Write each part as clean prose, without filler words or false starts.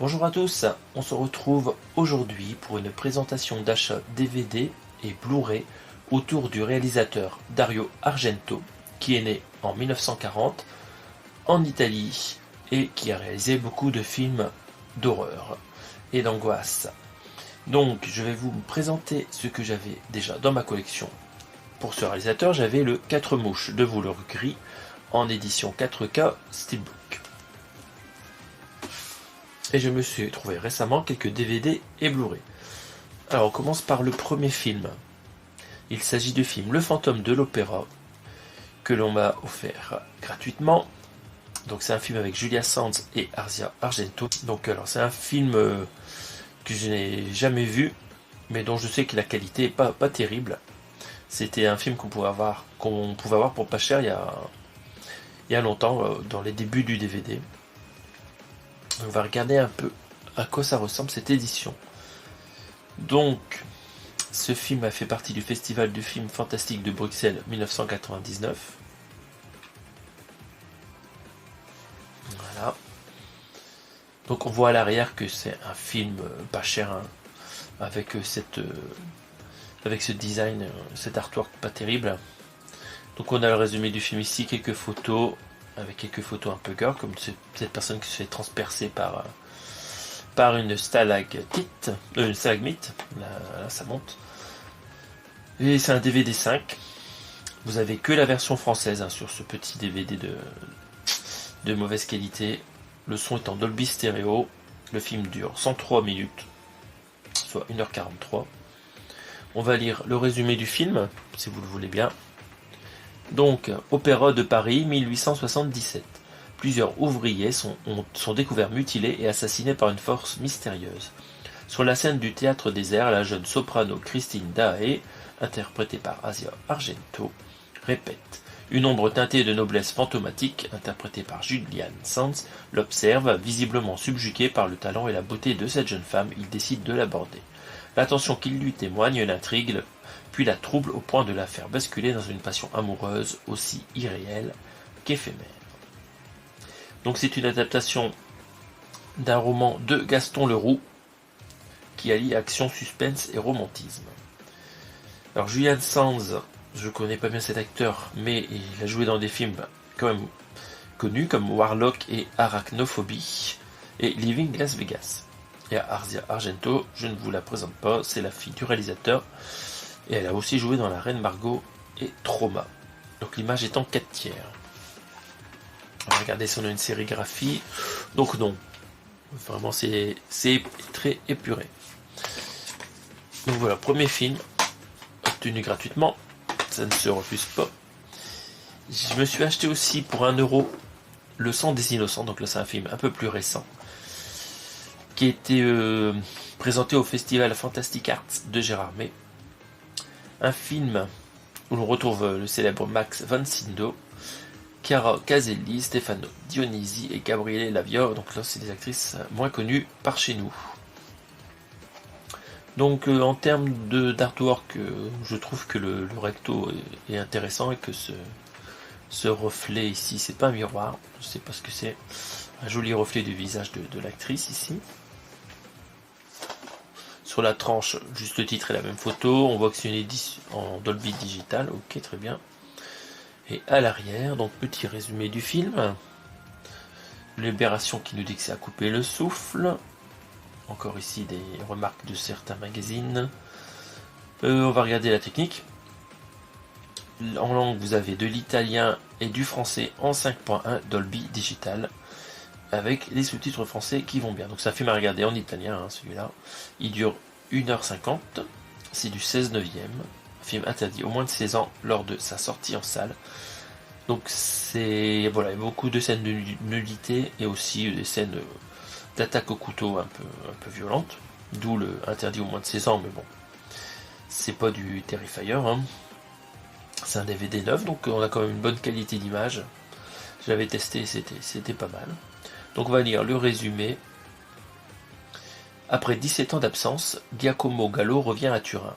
Bonjour à tous, on se retrouve aujourd'hui pour une présentation d'achat DVD et Blu-ray autour du réalisateur Dario Argento, qui est né en 1940 en Italie et qui a réalisé beaucoup de films d'horreur et d'angoisse. Donc je vais vous présenter ce que j'avais déjà dans ma collection. Pour ce réalisateur, j'avais le 4 mouches de velours gris en édition 4K Steelbook. Et je me suis trouvé récemment quelques DVD et Blu-ray. Alors on commence par le premier film. Il s'agit du film Le Fantôme de l'Opéra, que l'on m'a offert gratuitement. Donc c'est un film avec Julia Sands et Asia Argento. Donc alors c'est un film que je n'ai jamais vu, mais dont je sais que la qualité est pas terrible. C'était un film qu'on pouvait avoir pour pas cher il y a longtemps, dans les débuts du DVD. On va regarder un peu à quoi ça ressemble cette édition. Donc, ce film a fait partie du Festival du film fantastique de Bruxelles 1999. Voilà. Donc on voit à l'arrière que c'est un film pas cher, hein, avec ce design, cet artwork pas terrible. Donc on a le résumé du film ici, quelques photos, avec quelques photos un peu gore, comme cette personne qui se fait transpercer par une stalagmite. Là, ça monte. Et c'est un DVD 5. Vous avez que la version française, hein, sur ce petit DVD de mauvaise qualité. Le son est en Dolby Stereo. Le film dure 103 minutes, soit 1h43. On va lire le résumé du film, si vous le voulez bien. Donc, Opéra de Paris, 1877. Plusieurs ouvriers sont découverts mutilés et assassinés par une force mystérieuse. Sur la scène du théâtre des airs, la jeune soprano Christine Daae, interprétée par Asia Argento, répète. Une ombre teintée de noblesse fantomatique, interprétée par Julian Sands, l'observe, visiblement subjugué par le talent et la beauté de cette jeune femme, il décide de l'aborder. L'attention qu'il lui témoigne l'intrigue, puis la trouble au point de la faire basculer dans une passion amoureuse aussi irréelle qu'éphémère. Donc c'est une adaptation d'un roman de Gaston Leroux qui allie action, suspense et romantisme. Alors Julian Sands, je connais pas bien cet acteur, mais il a joué dans des films quand même connus comme Warlock et Arachnophobie et Living Las Vegas. Et Asia Argento, je ne vous la présente pas, c'est la fille du réalisateur. Et elle a aussi joué dans La Reine Margot et Trauma. Donc l'image est en 4/3. On va regarder si on a une sérigraphie. Donc non. Vraiment c'est très épuré. Donc voilà, premier film obtenu gratuitement. Ça ne se refuse pas. Je me suis acheté aussi pour 1€, Le Sang des Innocents. Donc là c'est un film un peu plus récent, qui a été présenté au Festival Fantastic Arts de Gérardmer. Un film où l'on retrouve le célèbre Max von Sydow, Chiara Caselli, Stefano Dionisi et Gabriele Lavior. Donc là, c'est des actrices moins connues par chez nous. Donc en termes d'artwork, je trouve que le recto est intéressant et que ce reflet ici, c'est pas un miroir, je sais pas ce que c'est. Un joli reflet du visage de l'actrice ici. Sur la tranche, juste le titre et la même photo. On voit que c'est une édition en Dolby Digital. Ok, très bien. Et à l'arrière, donc petit résumé du film. Libération qui nous dit que c'est à couper le souffle. Encore ici des remarques de certains magazines. On va regarder la technique. En langue, vous avez de l'italien et du français en 5.1 Dolby Digital, avec les sous-titres français qui vont bien. Donc c'est un film à regarder en italien, hein, celui-là. Il dure 1h50, c'est du 16/9, un film interdit au moins de 16 ans lors de sa sortie en salle. Donc c'est voilà, il y a beaucoup de scènes de nudité et aussi des scènes d'attaque au couteau un peu violentes, d'où le interdit au moins de 16 ans, mais bon, c'est pas du Terrifier, hein. C'est un DVD neuf, donc on a quand même une bonne qualité d'image. Je l'avais testé, c'était pas mal. Donc on va lire le résumé. Après 17 ans d'absence, Giacomo Gallo revient à Turin.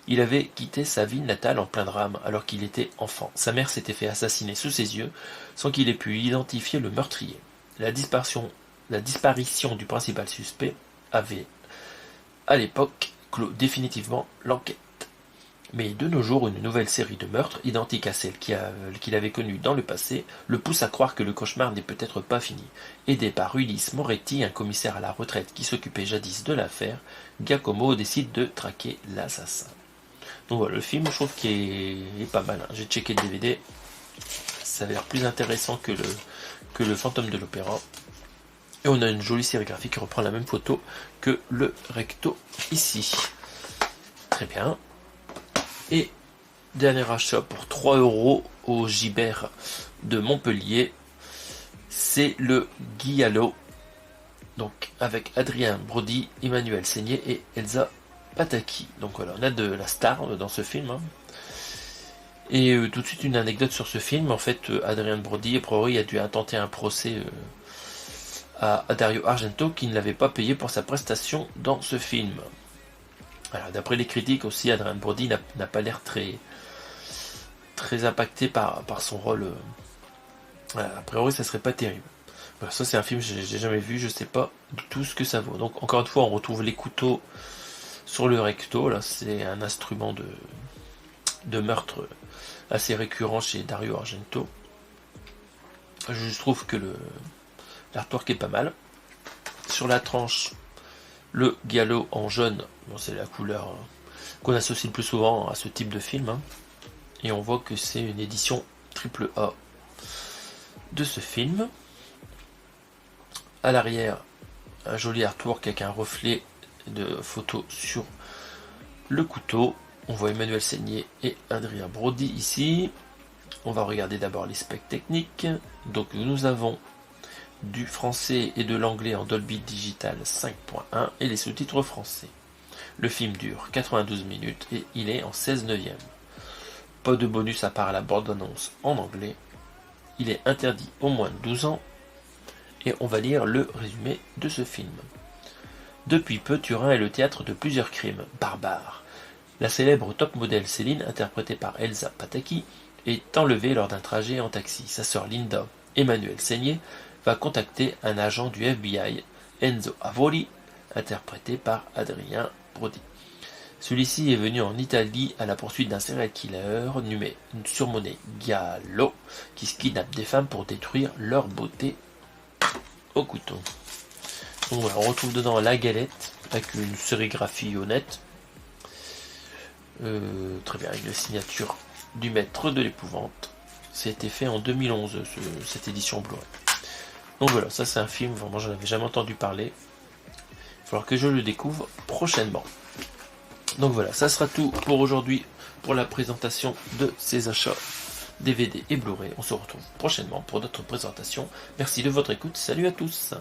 Il avait quitté sa ville natale en plein drame alors qu'il était enfant. Sa mère s'était fait assassiner sous ses yeux sans qu'il ait pu identifier le meurtrier. La disparition la disparition du principal suspect avait, à l'époque, clos définitivement l'enquête. Mais de nos jours, une nouvelle série de meurtres, identique à celle qu'il avait connue dans le passé, le pousse à croire que le cauchemar n'est peut-être pas fini. Aidé par Ulysse Moretti, un commissaire à la retraite qui s'occupait jadis de l'affaire, Giacomo décide de traquer l'assassin. Donc voilà, le film, je trouve qu'il est pas mal. J'ai checké le DVD, ça a l'air plus intéressant que le Fantôme de l'Opéra. Et on a une jolie série graphique qui reprend la même photo que le recto ici. Très bien. Et dernier achat pour 3 € au Gibert de Montpellier, c'est le Giallo, donc avec Adrien Brody, Emmanuel Seigné et Elsa Pataki. Donc voilà, on a de la star dans ce film. Hein. Et tout de suite une anecdote sur ce film. En fait, Adrien Brody, a priori, a dû intenter un procès à Dario Argento qui ne l'avait pas payé pour sa prestation dans ce film. Voilà, d'après les critiques aussi, Adrien Brody n'a pas l'air très impacté par son rôle. Voilà, a priori, ça serait pas terrible. Voilà, ça c'est un film que j'ai jamais vu, je sais pas du tout ce que ça vaut. Donc encore une fois, on retrouve les couteaux sur le recto. Là, c'est un instrument de meurtre assez récurrent chez Dario Argento. Je trouve que l'artwork est pas mal. Sur la tranche, le Giallo en jaune, bon, c'est la couleur qu'on associe le plus souvent à ce type de film. Hein. Et on voit que c'est une édition AAA de ce film. À l'arrière, un joli artwork avec un reflet de photo sur le couteau. On voit Emmanuel Seigné et Adrien Brody ici. On va regarder d'abord les specs techniques. Donc nous avons du français et de l'anglais en Dolby Digital 5.1 et les sous-titres français. Le film dure 92 minutes et il est en 16/9. Pas de bonus à part la bande-annonce en anglais. Il est interdit aux moins de 12 ans. Et on va lire le résumé de ce film. Depuis peu, Turin est le théâtre de plusieurs crimes barbares. La célèbre top modèle Céline, interprétée par Elsa Pataki, est enlevée lors d'un trajet en taxi. Sa sœur Linda, Emmanuel Seigné, va contacter un agent du FBI, Enzo Avoli, interprété par Adrien Brody. Celui-ci est venu en Italie à la poursuite d'un serial killer surnommé Giallo, qui kidnappe des femmes pour détruire leur beauté au couteau. Donc voilà, on retrouve dedans la galette avec une sérigraphie honnête. Très bien, avec la signature du maître de l'épouvante. C'était fait en 2011, cette édition Blu-ray. Donc voilà, ça c'est un film, vraiment j'en avais jamais entendu parler. Il va falloir que je le découvre prochainement. Donc voilà, ça sera tout pour aujourd'hui pour la présentation de ces achats DVD et Blu-ray. On se retrouve prochainement pour d'autres présentations. Merci de votre écoute, salut à tous.